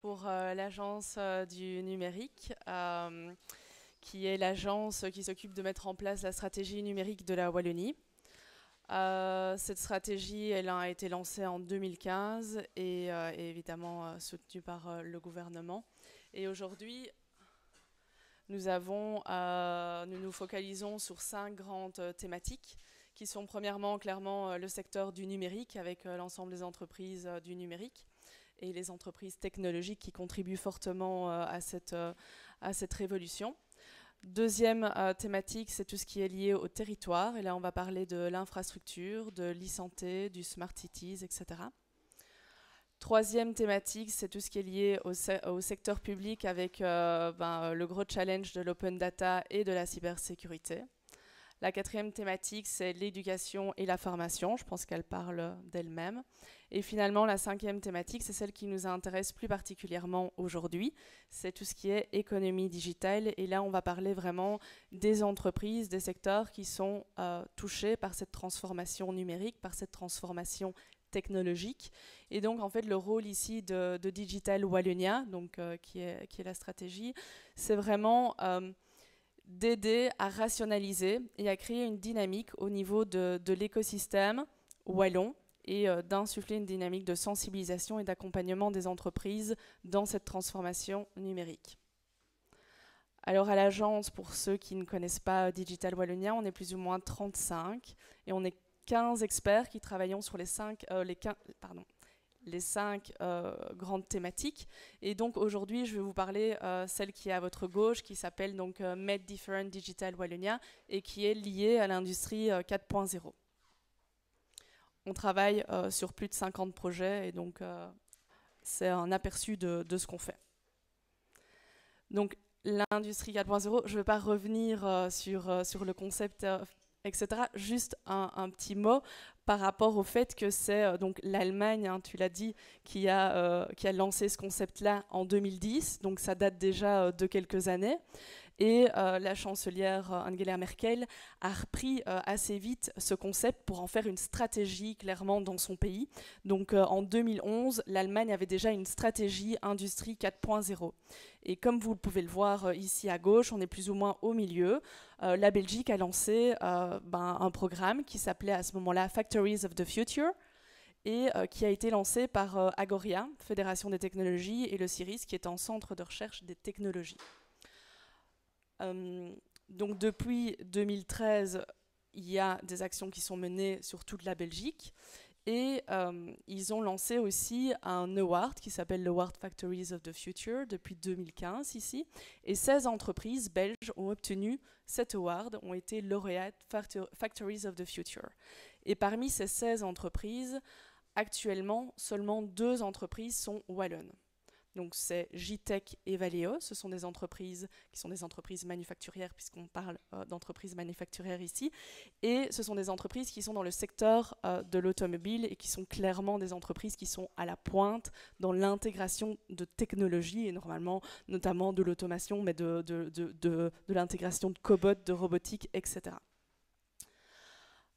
Pour l'agence du numérique, qui est l'agence qui s'occupe de mettre en place la stratégie numérique de la Wallonie. Cette stratégie, elle a été lancée en 2015 et est évidemment soutenue par le gouvernement. Et aujourd'hui, nous nous focalisons sur 5 grandes thématiques qui sont premièrement clairement le secteur du numérique avec l'ensemble des entreprises du numérique et les entreprises technologiques qui contribuent fortement à cette révolution. Deuxième thématique, c'est tout ce qui est lié au territoire. Et là, on va parler de l'infrastructure, de l'e-santé, du smart cities, etc. Troisième thématique, c'est tout ce qui est lié au secteur public avec le gros challenge de l'open data et de la cybersécurité. La quatrième thématique, c'est l'éducation et la formation. Je pense qu'elle parle d'elle-même. Et finalement, la cinquième thématique, c'est celle qui nous intéresse plus particulièrement aujourd'hui. C'est tout ce qui est économie digitale. Et là, on va parler vraiment des entreprises, des secteurs qui sont touchés par cette transformation numérique, par cette transformation technologique. Et donc, en fait, le rôle ici de Digital Wallonia, donc, qui est la stratégie, c'est vraiment d'aider à rationaliser et à créer une dynamique au niveau de l'écosystème wallon et d'insuffler une dynamique de sensibilisation et d'accompagnement des entreprises dans cette transformation numérique. Alors à l'agence, pour ceux qui ne connaissent pas Digital Wallonia, on est plus ou moins 35 et on est 15 experts qui travaillons sur les 5 grandes thématiques. Et donc aujourd'hui, je vais vous parler celle qui est à votre gauche, qui s'appelle donc Made Different Digital Wallonia et qui est liée à l'industrie 4.0. On travaille sur plus de 50 projets et donc c'est un aperçu de ce qu'on fait. Donc l'industrie 4.0, je ne vais pas revenir sur le concept, etc. Juste un petit mot par rapport au fait que c'est donc l'Allemagne, hein, tu l'as dit, qui a lancé ce concept-là en 2010, donc ça date déjà de quelques années. Et la chancelière Angela Merkel a repris assez vite ce concept pour en faire une stratégie clairement dans son pays. Donc en 2011, l'Allemagne avait déjà une stratégie industrie 4.0. Et comme vous pouvez le voir ici à gauche, on est plus ou moins au milieu. La Belgique a lancé un programme qui s'appelait à ce moment-là Factories of the Future et qui a été lancé par Agoria, Fédération des technologies, et le CIRIS, qui est un centre de recherche des technologies. Donc depuis 2013, il y a des actions qui sont menées sur toute la Belgique et ils ont lancé aussi un award qui s'appelle l'Award Factories of the Future depuis 2015 ici. Et 16 entreprises belges ont obtenu cet award, ont été lauréates Factories of the Future. Et parmi ces 16 entreprises, actuellement, seulement 2 entreprises sont wallonnes. Donc c'est JTech et Valeo, ce sont des entreprises qui sont des entreprises manufacturières puisqu'on parle d'entreprises manufacturières ici, et ce sont des entreprises qui sont dans le secteur de l'automobile et qui sont clairement des entreprises qui sont à la pointe dans l'intégration de technologies et normalement notamment de l'automation mais de l'intégration de cobots, de robotique, etc.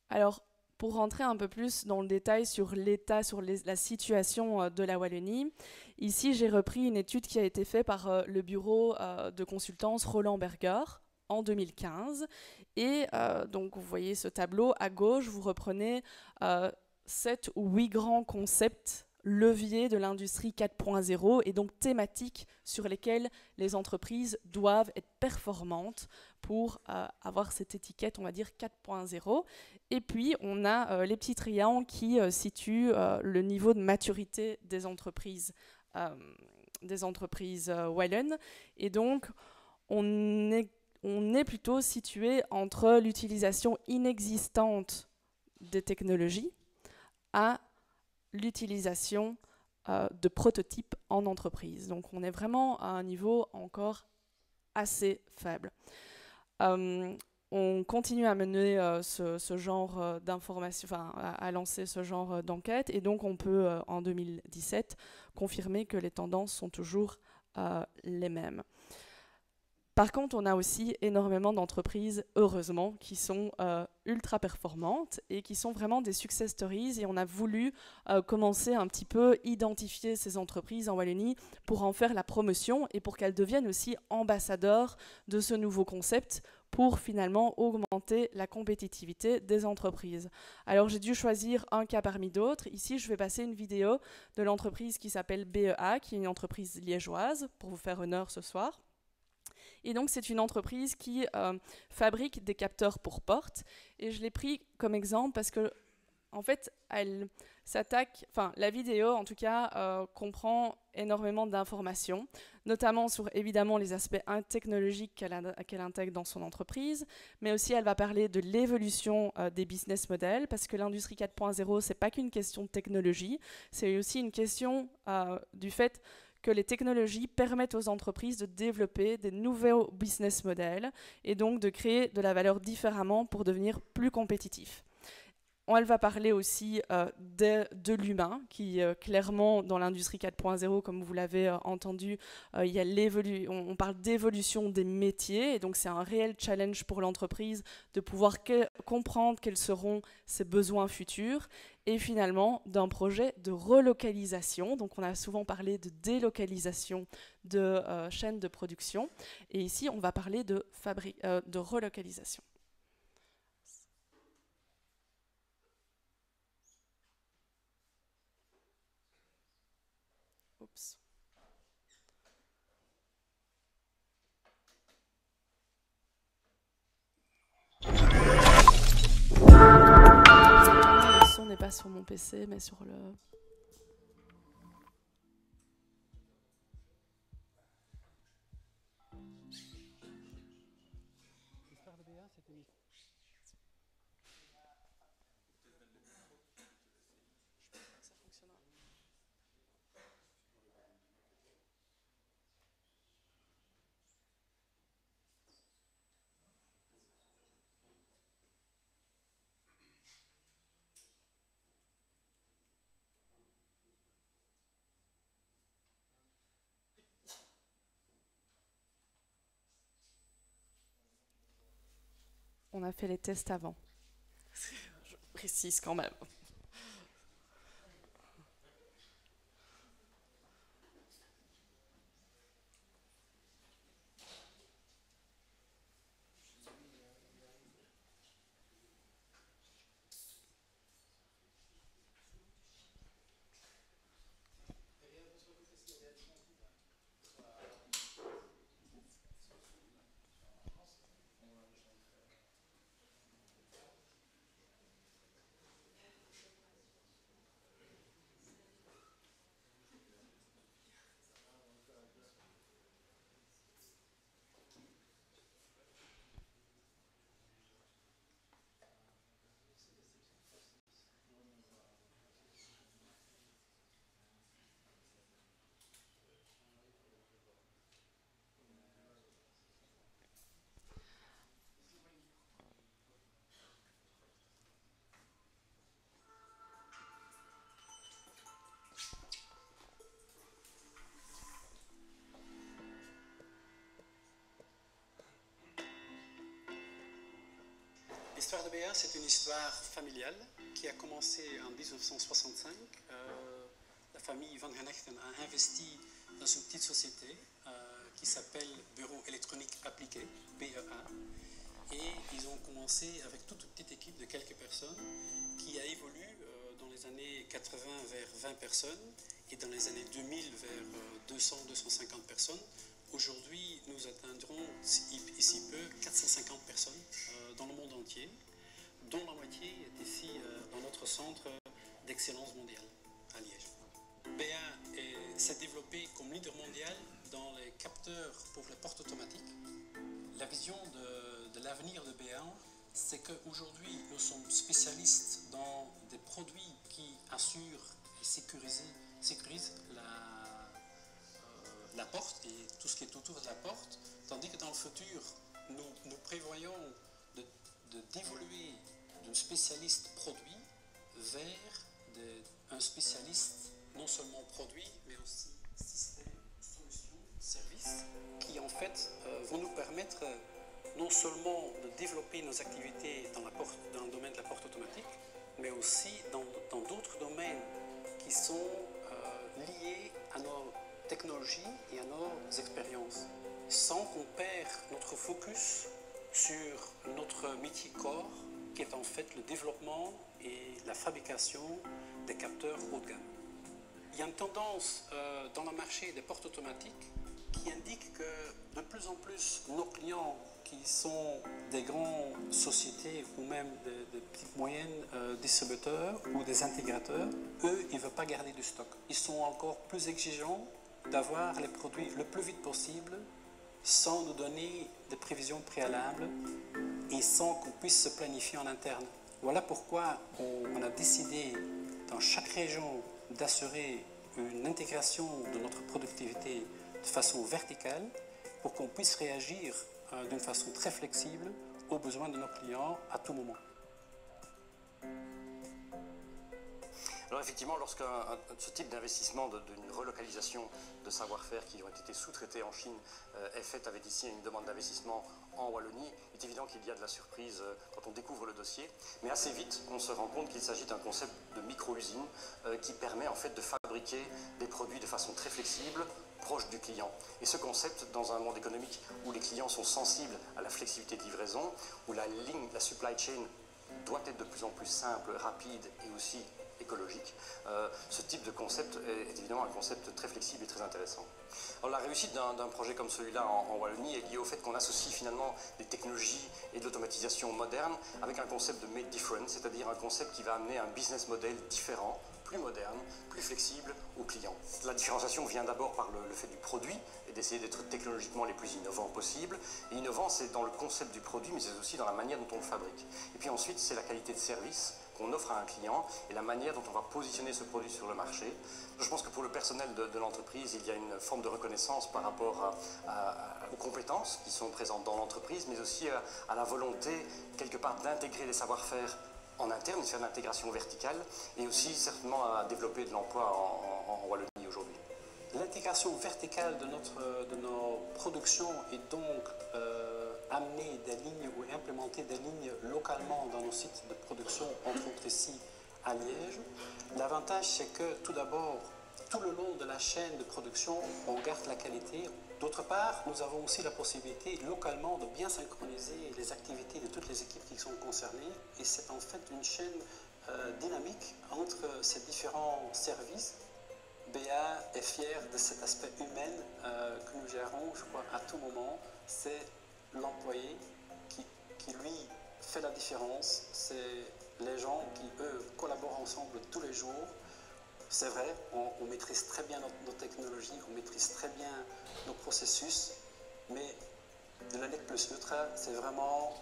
Alors pour rentrer un peu plus dans le détail sur l'état, sur la situation de la Wallonie, ici j'ai repris une étude qui a été faite par le bureau de consultance Roland Berger en 2015. Et donc vous voyez ce tableau, à gauche vous reprenez 7 ou 8 grands concepts leviers de l'industrie 4.0 et donc thématiques sur lesquelles les entreprises doivent être performantes pour avoir cette étiquette, on va dire 4.0. Et puis on a les petits triangles qui situent le niveau de maturité des entreprises wallonnes. Et donc on est plutôt situé entre l'utilisation inexistante des technologies à l'utilisation de prototypes en entreprise. Donc on est vraiment à un niveau encore assez faible. On continue à mener ce genre d'information, enfin à lancer ce genre d'enquête, et donc on peut en 2017 confirmer que les tendances sont toujours les mêmes. Par contre, on a aussi énormément d'entreprises, heureusement, qui sont ultra performantes et qui sont vraiment des success stories. Et on a voulu commencer un petit peu identifier ces entreprises en Wallonie pour en faire la promotion et pour qu'elles deviennent aussi ambassadeurs de ce nouveau concept pour finalement augmenter la compétitivité des entreprises. Alors j'ai dû choisir un cas parmi d'autres. Ici, je vais passer une vidéo de l'entreprise qui s'appelle BEA, qui est une entreprise liégeoise, pour vous faire honneur ce soir. Et donc, c'est une entreprise qui fabrique des capteurs pour portes. Et je l'ai pris comme exemple parce que, en fait, elle s'attaque, enfin, la vidéo, en tout cas, comprend énormément d'informations, notamment sur, évidemment, les aspects technologiques qu'elle intègre dans son entreprise, mais aussi, elle va parler de l'évolution des business models, parce que l'industrie 4.0, c'est pas qu'une question de technologie, c'est aussi une question du fait que les technologies permettent aux entreprises de développer des nouveaux business models et donc de créer de la valeur différemment pour devenir plus compétitifs. Elle va parler aussi de l'humain, qui clairement dans l'industrie 4.0, comme vous l'avez entendu, il y a on parle d'évolution des métiers, et donc c'est un réel challenge pour l'entreprise de pouvoir comprendre quels seront ses besoins futurs, et finalement d'un projet de relocalisation. Donc on a souvent parlé de délocalisation de chaînes de production, et ici on va parler de relocalisation. Oups. Le son n'est pas sur mon PC, mais sur le... On a fait les tests avant. Je précise quand même. L'histoire de BEA, c'est une histoire familiale qui a commencé en 1965. La famille Van Genechten a investi dans une petite société qui s'appelle Bureau électronique appliqué, BEA. Et ils ont commencé avec toute une petite équipe de quelques personnes qui a évolué dans les années 80 vers 20 personnes et dans les années 2000 vers 200-250 personnes. Aujourd'hui, nous atteindrons ici peu 450 personnes dans le monde entier, dont la moitié est ici dans notre centre d'excellence mondiale à Liège. BEA s'est développé comme leader mondial dans les capteurs pour les portes automatiques. La vision de l'avenir de BEA, c'est qu'aujourd'hui, nous sommes spécialistes dans des produits qui assurent et sécurisent la porte et tout ce qui est autour de la porte, tandis que dans le futur, nous prévoyons d'évoluer d'un spécialiste produit vers un spécialiste non seulement produit, mais aussi système, solution, service, qui en fait fait, vont nous permettre non seulement de développer nos activités dans le domaine de la porte automatique, mais aussi dans d'autres domaines qui sont liés à nos technologies et à nos expériences, sans qu'on perde notre focus sur notre métier corps, qui est en fait le développement et la fabrication des capteurs haut de gamme. Il y a une tendance dans le marché des portes automatiques qui indique que de plus en plus nos clients qui sont des grandes sociétés ou même des petites moyennes distributeurs ou des intégrateurs, eux, ils ne veulent pas garder du stock. Ils sont encore plus exigeants d'avoir les produits le plus vite possible sans nous donner des prévisions préalables et sans qu'on puisse se planifier en interne. Voilà pourquoi on a décidé dans chaque région d'assurer une intégration de notre productivité de façon verticale pour qu'on puisse réagir d'une façon très flexible aux besoins de nos clients à tout moment. Alors effectivement, lorsque ce type d'investissement, d'une relocalisation de savoir-faire qui ont été sous-traités en Chine est fait avec ici une demande d'investissement en Wallonie, il est évident qu'il y a de la surprise quand on découvre le dossier. Mais assez vite, on se rend compte qu'il s'agit d'un concept de micro-usine qui permet en fait de fabriquer des produits de façon très flexible, proche du client. Et ce concept, dans un monde économique où les clients sont sensibles à la flexibilité de livraison, où la supply chain doit être de plus en plus simple, rapide et aussi écologique, ce type de concept est évidemment un concept très flexible et très intéressant. Alors, la réussite d'un projet comme celui-là en Wallonie est liée au fait qu'on associe finalement des technologies et de l'automatisation moderne avec un concept de made different, c'est-à-dire un concept qui va amener un business model différent, plus moderne, plus flexible aux clients. La différenciation vient d'abord par le fait du produit et d'essayer d'être technologiquement les plus innovants possibles. Et innovant, c'est dans le concept du produit, mais c'est aussi dans la manière dont on le fabrique. Et puis ensuite, c'est la qualité de service qu'on offre à un client et la manière dont on va positionner ce produit sur le marché. Je pense que pour le personnel de l'entreprise, il y a une forme de reconnaissance par rapport aux compétences qui sont présentes dans l'entreprise, mais aussi à la volonté, quelque part, d'intégrer les savoir-faire en interne, de faire de l'intégration verticale, et aussi certainement à développer de l'emploi en Wallonie aujourd'hui. L'intégration verticale de nos productions est donc amener des lignes ou implémenter des lignes localement dans nos sites de production, entre autres ici à Liège. L'avantage, c'est que tout d'abord, tout le long de la chaîne de production, on garde la qualité. D'autre part, nous avons aussi la possibilité localement de bien synchroniser les activités de toutes les équipes qui sont concernées. Et c'est en fait une chaîne dynamique entre ces différents services. BA est fier de cet aspect humain que nous gérons, je crois, à tout moment. C'est l'employé qui, lui, fait la différence. C'est les gens qui, eux, collaborent ensemble tous les jours. C'est vrai, on maîtrise très bien nos technologies, on maîtrise très bien nos processus, mais de l'année plus ultra, c'est vraiment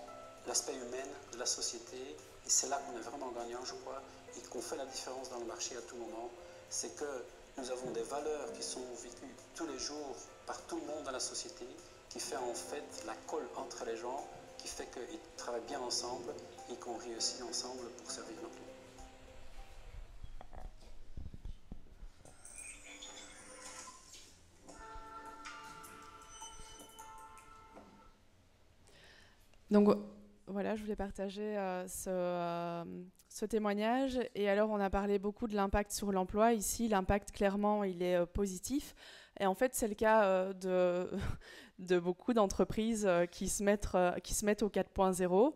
l'aspect humain de la société. Et c'est là qu'on est vraiment gagnant, je crois, et qu'on fait la différence dans le marché à tout moment. C'est que nous avons des valeurs qui sont vécues tous les jours par tout le monde dans la société, qui fait en fait la colle entre les gens, qui fait qu'ils travaillent bien ensemble et qu'on réussit ensemble pour servir nos clients. Donc voilà, je voulais partager ce témoignage. Et alors, on a parlé beaucoup de l'impact sur l'emploi. Ici, l'impact, clairement, il est positif. Et en fait, c'est le cas de beaucoup d'entreprises qui se mettent au 4.0.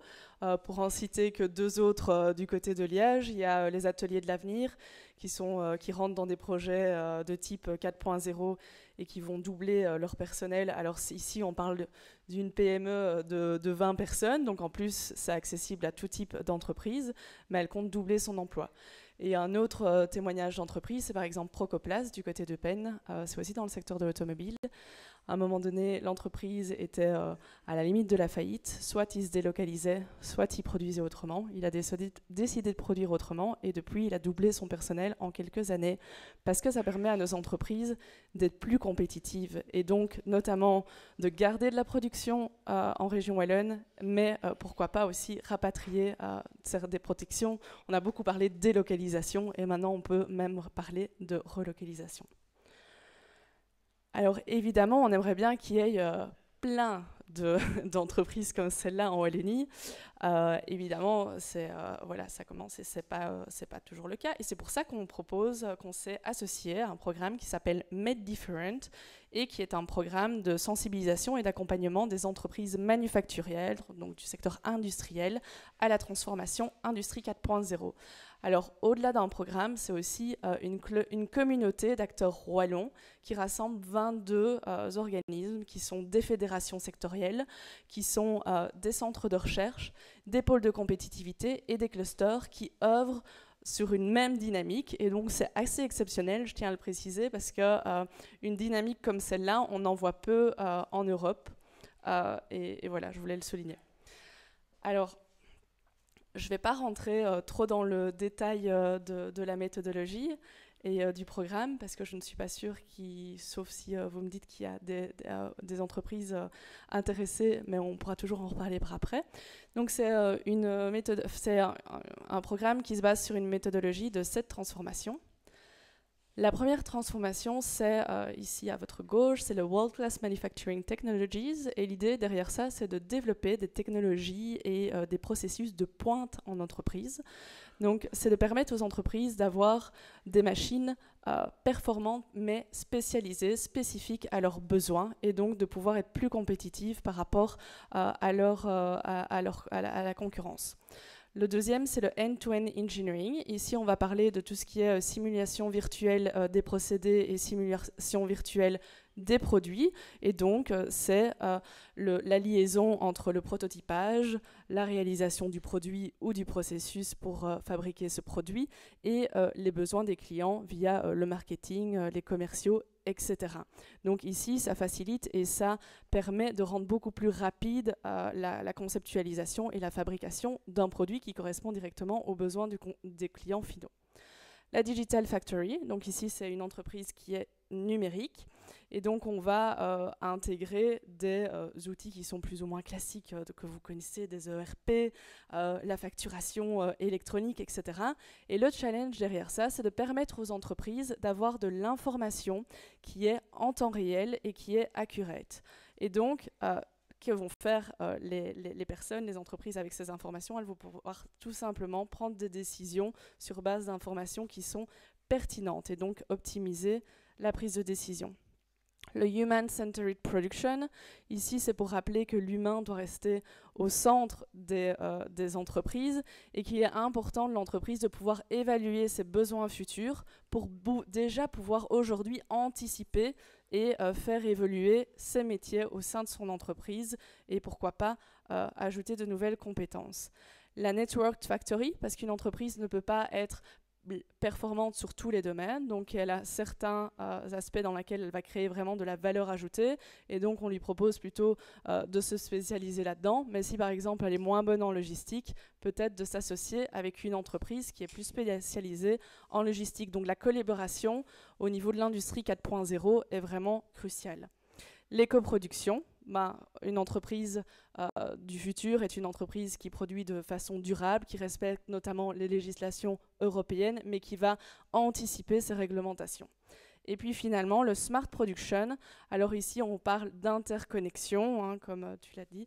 Pour en citer que deux autres du côté de Liège, il y a les ateliers de l'avenir qui rentrent dans des projets de type 4.0 et qui vont doubler leur personnel. Alors ici, on parle d'une PME de 20 personnes, donc en plus, c'est accessible à tout type d'entreprise, mais elle compte doubler son emploi. Et un autre témoignage d'entreprise, c'est par exemple Procoplas du côté de Penn, c'est aussi dans le secteur de l'automobile. À un moment donné, l'entreprise était à la limite de la faillite. Soit il se délocalisait, soit il produisait autrement. Il a décidé de produire autrement et depuis, il a doublé son personnel en quelques années parce que ça permet à nos entreprises d'être plus compétitives et donc notamment de garder de la production en région wallonne, mais pourquoi pas aussi rapatrier des protections. On a beaucoup parlé de délocalisation et maintenant on peut même parler de relocalisation. Alors évidemment, on aimerait bien qu'il y ait plein d'entreprises comme celle-là en Wallonie, évidemment, voilà, ça commence et c'est pas toujours le cas. Et c'est pour ça qu'on s'est associé à un programme qui s'appelle Made Different et qui est un programme de sensibilisation et d'accompagnement des entreprises manufacturières, donc du secteur industriel, à la transformation Industrie 4.0. Alors, au-delà d'un programme, c'est aussi une communauté d'acteurs wallons qui rassemble 22 organismes qui sont des fédérations sectorielles, qui sont des centres de recherche, des pôles de compétitivité et des clusters qui œuvrent sur une même dynamique. Et donc, c'est assez exceptionnel, je tiens à le préciser, parce qu'une dynamique comme celle-là, on en voit peu en Europe. Et voilà, je voulais le souligner. Alors, je ne vais pas rentrer trop dans le détail de la méthodologie et du programme, parce que je ne suis pas sûre, sauf si vous me dites qu'il y a des entreprises intéressées, mais on pourra toujours en reparler par après. Donc c'est un programme qui se base sur une méthodologie de 7 transformations. La première transformation, c'est ici à votre gauche, c'est le World Class Manufacturing Technologies. Et l'idée derrière ça, c'est de développer des technologies et des processus de pointe en entreprise. Donc, c'est de permettre aux entreprises d'avoir des machines performantes, mais spécialisées, spécifiques à leurs besoins, et donc de pouvoir être plus compétitives par rapport à la concurrence. Le deuxième, c'est le end-to-end engineering. Ici, on va parler de tout ce qui est simulation virtuelle des procédés et simulation virtuelle des produits. Et donc, c'est la liaison entre le prototypage, la réalisation du produit ou du processus pour fabriquer ce produit et les besoins des clients via le marketing, les commerciaux, etc. Donc ici, ça facilite et ça permet de rendre beaucoup plus rapide la conceptualisation et la fabrication d'un produit qui correspond directement aux besoins des clients finaux. La Digital Factory, donc ici, c'est une entreprise qui est numérique. Et donc, on va intégrer des outils qui sont plus ou moins classiques que vous connaissez, des ERP, la facturation électronique, etc. Et le challenge derrière ça, c'est de permettre aux entreprises d'avoir de l'information qui est en temps réel et qui est accurate. Et donc, que vont faire les personnes, les entreprises avec ces informations? Elles vont pouvoir tout simplement prendre des décisions sur base d'informations qui sont pertinentes et donc optimiser la prise de décision. Le Human-Centered Production, ici c'est pour rappeler que l'humain doit rester au centre des entreprises et qu'il est important de l'entreprise de pouvoir évaluer ses besoins futurs pour déjà pouvoir aujourd'hui anticiper et faire évoluer ses métiers au sein de son entreprise et pourquoi pas ajouter de nouvelles compétences. La Networked Factory, parce qu'une entreprise ne peut pas être performante sur tous les domaines, donc elle a certains aspects dans lesquels elle va créer vraiment de la valeur ajoutée et donc on lui propose plutôt de se spécialiser là-dedans, mais si par exemple elle est moins bonne en logistique, peut-être de s'associer avec une entreprise qui est plus spécialisée en logistique. Donc la collaboration au niveau de l'industrie 4.0 est vraiment cruciale. L'éco-production, une entreprise du futur est une entreprise qui produit de façon durable, qui respecte notamment les législations européennes, mais qui va anticiper ces réglementations. Et puis finalement, le Smart Production. Alors ici, on parle d'interconnexion, comme tu l'as dit.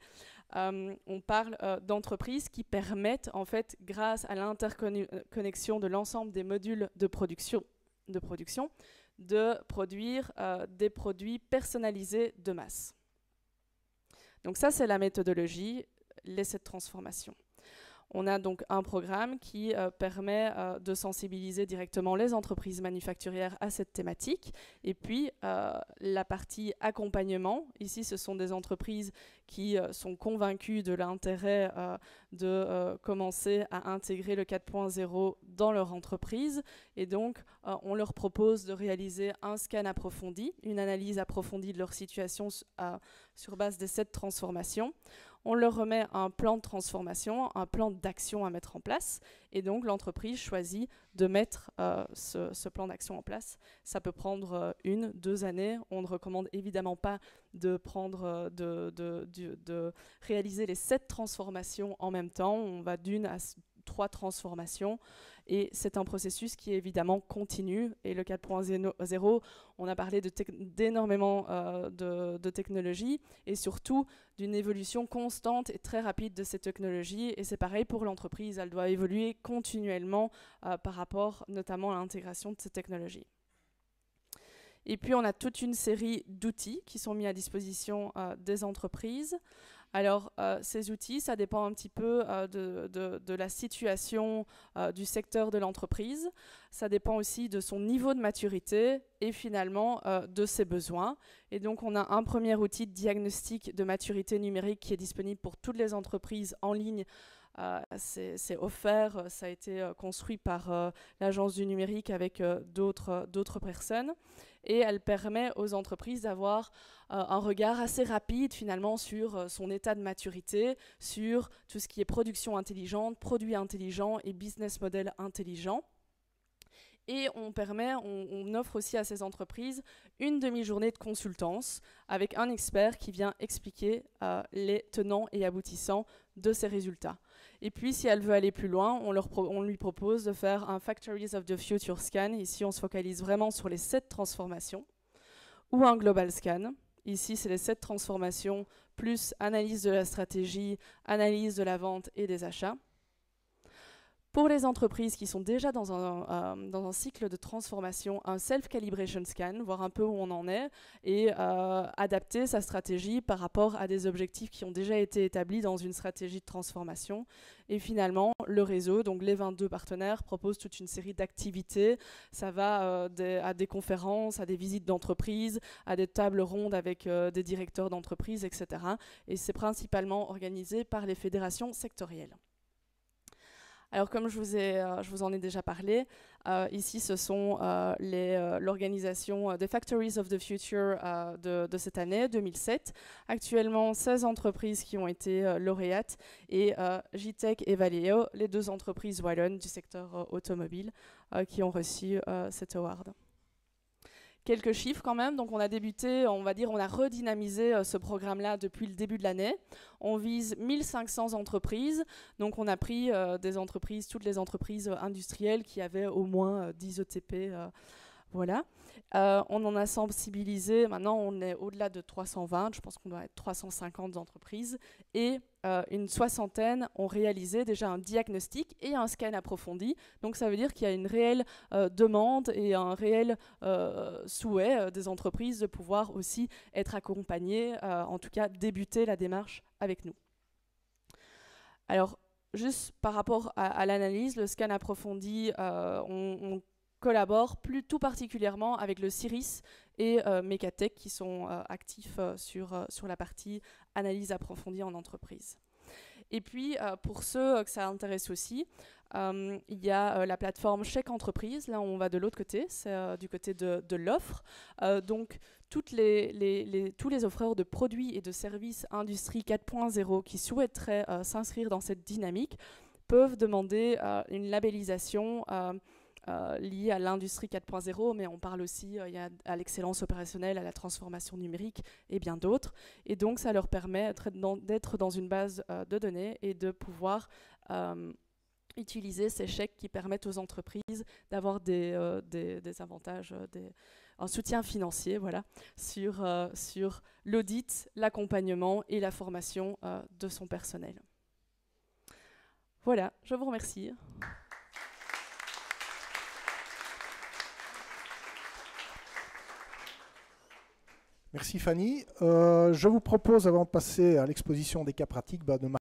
On parle d'entreprises qui permettent, en fait, grâce à l'interconnexion de l'ensemble des modules de production, de produire des produits personnalisés de masse. Donc ça, c'est la méthodologie, les 7 transformations. On a donc un programme qui permet de sensibiliser directement les entreprises manufacturières à cette thématique. Et puis, la partie accompagnement. Ici, ce sont des entreprises qui sont convaincues de l'intérêt de commencer à intégrer le 4.0 dans leur entreprise. Et donc, on leur propose de réaliser un scan approfondi, une analyse approfondie de leur situation sur base des 7 transformations. On leur remet un plan de transformation, un plan d'action à mettre en place. Et donc, l'entreprise choisit de mettre ce plan d'action en place. Ça peut prendre 1, 2 années. On ne recommande évidemment pas de réaliser les 7 transformations en même temps. On va d'1 à 3 transformations. Et c'est un processus qui est évidemment continu. Et le 4.0, on a parlé d'énormément de technologies et surtout d'une évolution constante et très rapide de ces technologies. Et c'est pareil pour l'entreprise, elle doit évoluer continuellement par rapport notamment à l'intégration de ces technologies. Et puis on a toute une série d'outils qui sont mis à disposition des entreprises. Alors ces outils, ça dépend un petit peu de la situation du secteur de l'entreprise. Ça dépend aussi de son niveau de maturité et finalement de ses besoins. Et donc on a un premier outil de diagnostic de maturité numérique qui est disponible pour toutes les entreprises en ligne. C'est offert, ça a été construit par l'Agence du numérique avec d'autres personnes. Et elle permet aux entreprises d'avoir un regard assez rapide finalement sur son état de maturité, sur tout ce qui est production intelligente, produits intelligents et business model intelligent. Et on offre aussi à ces entreprises une demi-journée de consultance avec un expert qui vient expliquer les tenants et aboutissants de ces résultats. Et puis, si elle veut aller plus loin, on lui propose de faire un Factories of the Future scan. Ici, on se focalise vraiment sur les 7 transformations. Ou un Global scan. Ici, c'est les 7 transformations plus analyse de la stratégie, analyse de la vente et des achats. Pour les entreprises qui sont déjà dans un cycle de transformation, un self-calibration scan, voir un peu où on en est et adapter sa stratégie par rapport à des objectifs qui ont déjà été établis dans une stratégie de transformation. Et finalement, le réseau, donc les 22 partenaires, proposent toute une série d'activités. Ça va à des conférences, à des visites d'entreprise, à des tables rondes avec des directeurs d'entreprise, etc. Et c'est principalement organisé par les fédérations sectorielles. Alors comme je vous en ai déjà parlé, ici ce sont l'organisation des Factories of the Future de cette année, 2007. Actuellement, 16 entreprises qui ont été lauréates et JTech et Valeo, les 2 entreprises wallonnes du secteur automobile qui ont reçu cet award. Quelques chiffres quand même, donc on a débuté, on va dire, on a redynamisé ce programme-là depuis le début de l'année. On vise 1500 entreprises, donc on a pris des entreprises, toutes les entreprises industrielles qui avaient au moins 10 ETP, voilà. On en a sensibilisé, maintenant on est au-delà de 320, je pense qu'on doit être 350 entreprises, et une 60aine ont réalisé déjà un diagnostic et un scan approfondi. Donc ça veut dire qu'il y a une réelle demande et un réel souhait des entreprises de pouvoir aussi être accompagnées, en tout cas débuter la démarche avec nous. Alors, juste par rapport à l'analyse, le scan approfondi, on collabore tout particulièrement avec le CIRIS et Mecatech qui sont actifs sur la partie analyse approfondie en entreprise. Et puis, pour ceux que ça intéresse aussi, il y a la plateforme Chèque Entreprise. Là, on va de l'autre côté, c'est du côté de l'offre. Donc, tous les offreurs de produits et de services Industrie 4.0 qui souhaiteraient s'inscrire dans cette dynamique peuvent demander une labellisation lié à l'industrie 4.0, mais on parle aussi à l'excellence opérationnelle, à la transformation numérique et bien d'autres. Et donc, ça leur permet d'être dans une base de données et de pouvoir utiliser ces chèques qui permettent aux entreprises d'avoir des avantages, un soutien financier, voilà, sur l'audit, l'accompagnement et la formation de son personnel. Voilà, je vous remercie. Merci Fanny. Je vous propose, avant de passer à l'exposition des cas pratiques, de